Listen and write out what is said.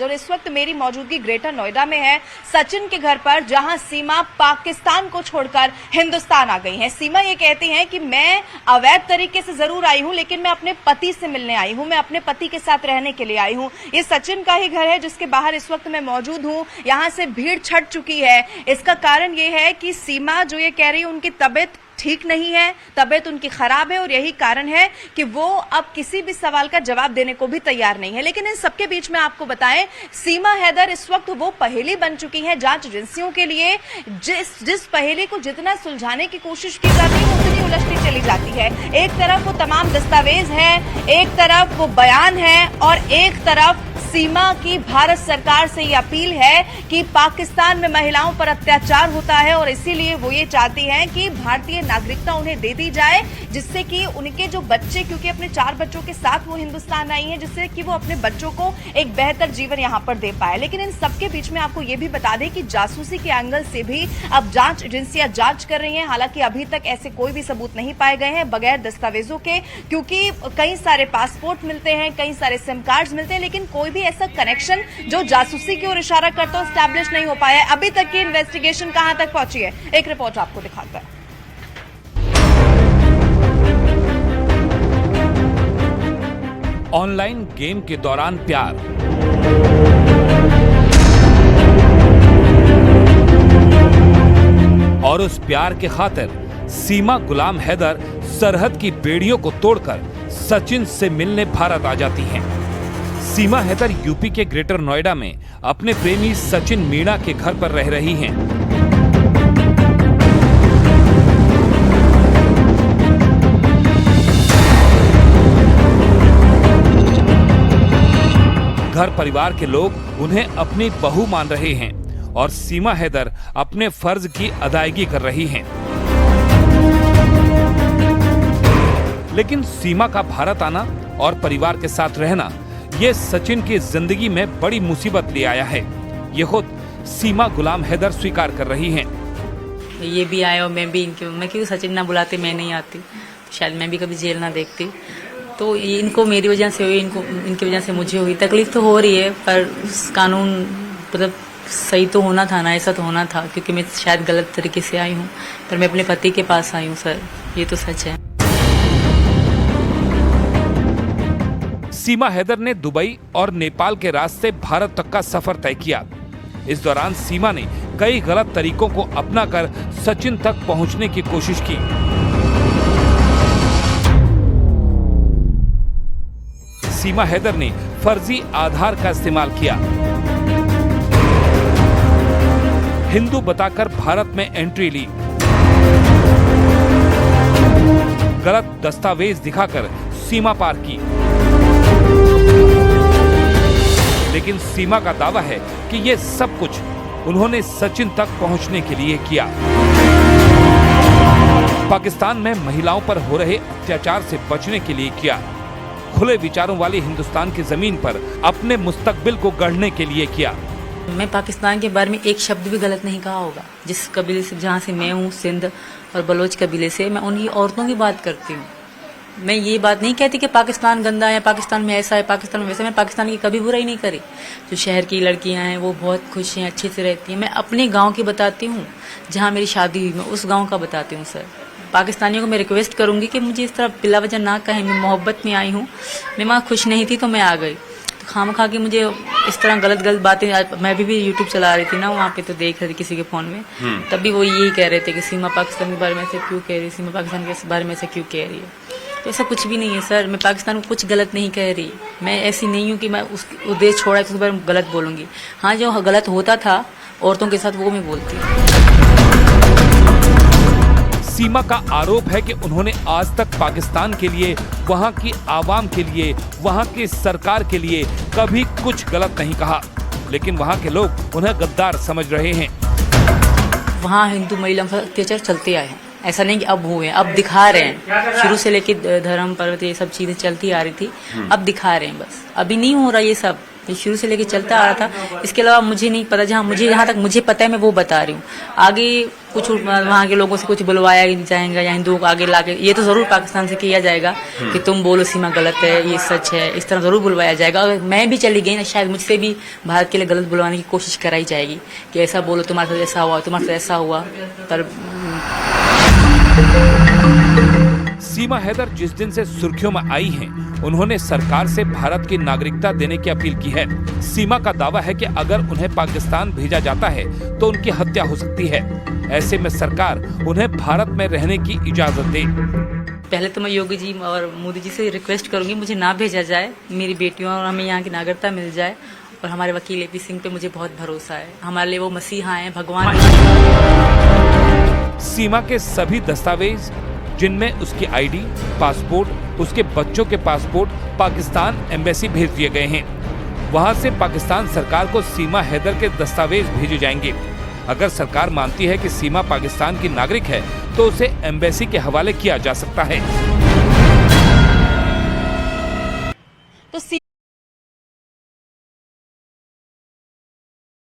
और इस वक्त मेरी मौजूदगी ग्रेटर नोएडा में है, सचिन के घर पर, जहां सीमा पाकिस्तान को छोड़कर हिंदुस्तान आ गई हैं। सीमा ये कहती हैं कि मैं अवैध तरीके से जरूर आई हूं, लेकिन मैं अपने पति से मिलने आई हूं, मैं अपने पति के साथ रहने के लिए आई हूं। ये सचिन का ही घर है जिसके बाहर इस वक्त मैं मौजूद हूं। यहां से भीड़ छट चुकी है। इसका कारण ये है कि सीमा जो ये कह रही है, उनकी तबीयत ठीक नहीं है, तबीयत उनकी खराब है, और यही कारण है कि वो अब किसी भी सवाल का जवाब देने को भी तैयार नहीं है। लेकिन इन सबके बीच में आपको बताएं, सीमा हैदर इस वक्त वो पहेली बन चुकी है जांच एजेंसियों के लिए। जिस पहेली को जितना सुलझाने की कोशिश की जाती है, उतनी उलझती चली जाती है। एक तरफ वो तमाम दस्तावेज है, एक तरफ वो बयान है, और एक तरफ सीमा की भारत सरकार से ये अपील है कि पाकिस्तान में महिलाओं पर अत्याचार होता है, और इसीलिए वो ये चाहती हैं कि भारतीय नागरिकता उन्हें दे दी जाए, जिससे कि उनके जो बच्चे, क्योंकि अपने 4 बच्चों के साथ वो हिंदुस्तान आई हैं, जिससे कि वो अपने बच्चों को एक बेहतर जीवन यहां पर दे पाए। लेकिन इन सबके बीच में आपको ये भी बता दें कि जासूसी के एंगल से भी अब जांच एजेंसियां जांच कर रही हैं। हालांकि अभी तक ऐसे कोई भी सबूत नहीं पाए गए हैं बगैर दस्तावेजों के, क्योंकि कई सारे पासपोर्ट मिलते हैं, कई सारे सिम कार्ड्स मिलते हैं, लेकिन कोई भी ऐसा कनेक्शन जो जासूसी की ओर इशारा करता हो एस्टैब्लिश नहीं हो पाया है। अभी तक की इन्वेस्टिगेशन कहां तक पहुंची है, एक रिपोर्ट आपको दिखाता है। ऑनलाइन गेम के दौरान प्यार, और उस प्यार के खातिर सीमा गुलाम हैदर सरहद की बेड़ियों को तोड़कर सचिन से मिलने भारत आ जाती हैं। सीमा हैदर यूपी के ग्रेटर नोएडा में अपने प्रेमी सचिन मीणा के घर पर रह रही हैं। घर परिवार के लोग उन्हें अपनी बहू मान रहे हैं, और सीमा हैदर अपने फर्ज की अदायगी कर रही हैं। लेकिन सीमा का भारत आना और परिवार के साथ रहना, ये सचिन की जिंदगी में बड़ी मुसीबत ले आया है। ये खुद सीमा गुलाम हैदर स्वीकार कर रही हैं। ये भी आए और मैं भी मैं क्यों सचिन ना बुलाते, मैं नहीं आती, शायद मैं भी कभी जेल ना देखती। तो इनको मेरी वजह से हुई, इनकी वजह से मुझे हुई। तकलीफ तो हो रही है, पर कानून मतलब सही तो होना था ना, ऐसा तो होना था, क्योंकि मैं शायद गलत तरीके से आई हूँ, पर मैं अपने पति के पास आई हूँ सर, ये तो सच है। सीमा हैदर ने दुबई और नेपाल के रास्ते भारत तक का सफर तय किया। इस दौरान सीमा ने कई गलत तरीकों को अपनाकर सचिन तक पहुंचने की कोशिश की। सीमा हैदर ने फर्जी आधार का इस्तेमाल किया, हिंदू बताकर भारत में एंट्री ली, गलत दस्तावेज दिखाकर सीमा पार की। लेकिन सीमा का दावा है कि ये सब कुछ उन्होंने सचिन तक पहुंचने के लिए किया। पाकिस्तान में महिलाओं पर हो रहे अत्याचार से बचने के लिए किया। खुले विचारों वाली हिंदुस्तान की जमीन पर अपने मुस्तकबिल को गढ़ने के लिए किया। मैं पाकिस्तान के बारे में एक शब्द भी गलत नहीं कहा होगा। जिस कबीले से, जहाँ से मैं हूँ, सिंध और बलोच कबीले से, मैं उन्हीं औरतों की बात करती हूँ। मैं ये बात नहीं कहती कि पाकिस्तान गंदा है, पाकिस्तान में ऐसा है, पाकिस्तान में वैसा। मैं पाकिस्तान की कभी बुराई नहीं करी। जो शहर की लड़कियां हैं वो बहुत खुश हैं, अच्छे से रहती हैं। मैं अपने गांव की बताती हूँ, जहाँ मेरी शादी हुई, मैं उस गांव का बताती हूँ सर। पाकिस्तानियों को मैं रिक्वेस्ट करूंगी कि मुझे इस तरह बिला वजह ना कहें। मैं मोहब्बत में आई हूँ, मैं वहाँ खुश नहीं थी तो मैं आ गई। तो खामखा के मुझे इस तरह गलत बातें, मैं भी यूट्यूब चला रही थी ना वहाँ पे, तो देख रही थी किसी के फोन में, तभी वो यही कह रहे थे कि सीमा पाकिस्तान के बारे में ऐसे क्यों कह रही है, सीमा पाकिस्तान के बारे में ऐसे क्यों कह रही है। तो ऐसा कुछ भी नहीं है सर, मैं पाकिस्तान को कुछ गलत नहीं कह रही। मैं ऐसी नहीं हूँ कि मैं उस देश छोड़ा उसके बारे में गलत बोलूंगी। हाँ, जो गलत होता था औरतों के साथ वो मैं बोलती हूँ। सीमा का आरोप है कि उन्होंने आज तक पाकिस्तान के लिए, वहां की आवाम के लिए, वहां की सरकार के लिए कभी कुछ गलत नहीं कहा, लेकिन वहां के लोग उन्हें गद्दार समझ रहे हैं। वहाँ हिंदू महिलाओं पर अत्याचार चलते आए हैं, ऐसा नहीं कि अब हुए, अब दिखा रहे हैं। शुरू से लेके धर्म पर्वत ये सब चीजें चलती आ रही थी, अब दिखा रहे हैं बस। अभी नहीं हो रहा ये सब, ये शुरू से लेके चलता आ रहा था। इसके अलावा मुझे नहीं पता, जहाँ तक मुझे पता है मैं वो बता रही हूँ। आगे कुछ वहाँ के लोगों से कुछ बुलवाया जाएगा या हिंदुओं को आगे लाके, ये तो जरूर पाकिस्तान से किया जाएगा कि तुम बोलो सीमा गलत है, ये सच है, इस तरह जरूर बुलवाया जाएगा। अगर मैं भी चली गई ना, शायद मुझसे भी भारत के लिए गलत बुलवाने की कोशिश कराई जाएगी कि ऐसा बोलो, तुम्हारे साथ ऐसा हुआ, तुम्हारे साथ ऐसा हुआ। पर सीमा हैदर जिस दिन से सुर्खियों में आई हैं, उन्होंने सरकार से भारत की नागरिकता देने की अपील की है। सीमा का दावा है कि अगर उन्हें पाकिस्तान भेजा जाता है तो उनकी हत्या हो सकती है। ऐसे में सरकार उन्हें भारत में रहने की इजाजत दे। पहले तो मैं योगी जी और मोदी जी से रिक्वेस्ट करूंगी मुझे ना भेजा जाए, मेरी बेटियों और हमें यहाँ की नागरिकता मिल जाए। और हमारे वकील एपी सिंह पे मुझे बहुत भरोसा है, हमारे लिए वो मसीहा हैं, भगवान। सीमा के सभी दस्तावेज, जिनमें उसकी आईडी, पासपोर्ट, उसके बच्चों के पासपोर्ट पाकिस्तान एम्बेसी भेज दिए गए हैं। वहां से पाकिस्तान सरकार को सीमा हैदर के दस्तावेज भेजे जाएंगे। अगर सरकार मानती है कि सीमा पाकिस्तान की नागरिक है तो उसे एम्बेसी के हवाले किया जा सकता है।